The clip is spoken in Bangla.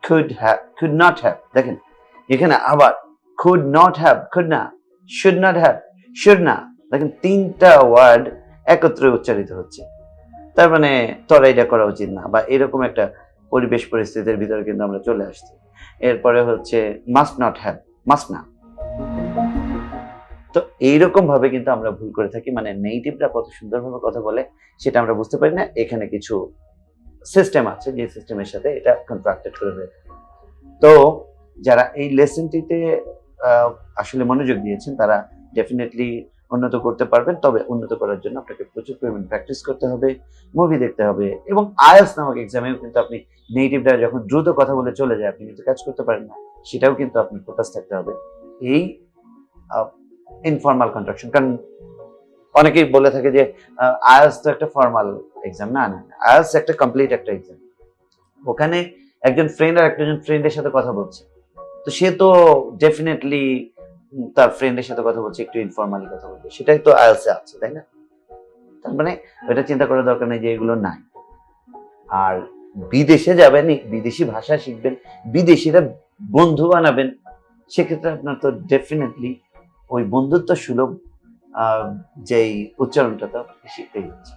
could not have, দেখেন এখানে আবার could not have, could না, should not have, should না, দেখেন তিনটা ওয়ার্ড একত্রে উচ্চারিত হচ্ছে। তার মানে তোরা এটা করা উচিত না, বা এরকম একটা পরিবেশ পরিস্থিতির ভিতরে কিন্তু আমরা চলে আসছি। এরপরে হচ্ছে মাস্ট নট হ্যাভ, মাস্ট না। তো এইরকম ভাবে কিন্তু আমরা ভুল করে থাকি, মানে নেটিভরা কত সুন্দরভাবে কথা বলে সেটা আমরা বুঝতে পারি না। এখানে কিছু সিস্টেম আছে যে সিস্টেমের সাথে এটা কন্ট্রাক্টেড করে দেয়। তো যারা এই লেসনটিতে আসলে মনোযোগ দিয়েছেন তারা ডেফিনেটলি উন্নত করতে পারবেন। তবে উন্নত করার জন্য আপনাকে প্রচুর পরিমাণ প্র্যাকটিস করতে হবে, মুভি দেখতে হবে, এবং আইএলটিএস নামক এক্সামেও কিন্তু আপনি নেটিভরা যখন দ্রুত কথা বলে চলে যায় আপনি কিন্তু কাজ করতে পারেন না, সেটাও কিন্তু আপনি ফোকাস থাকতে হবে এই ইনফর্মাল কন্ট্রাকশন। কারণ অনেকেই বলে থাকে যে আইএলটিএস তো একটা ফর্মাল এক্সাম, না না, আইএলটিএস একটা কমপ্লিট একটা এক্সাম। ওখানে একজন ফ্রেন্ড আর একজন ফ্রেন্ডের সাথে কথা বলছে, তো সে তো ডেফিনেটলি তার ফ্রেন্ডের সাথে কথা বলছে, একটু ইনফর্মালি কথা বলবে, সেটাই তো আইএলটিএস এ আছে, তাই না? তার মানে এটা চিন্তা করার দরকার নেই যে এগুলো নাই। আর বিদেশে যাবেন, বিদেশি ভাষা শিখবেন, বিদেশিরা বন্ধু বানাবেন, সেক্ষেত্রে আপনার তো ডেফিনেটলি ওই বন্ধুত্ব সুলভ যেই উচ্চারণটা শিখতেই হচ্ছে।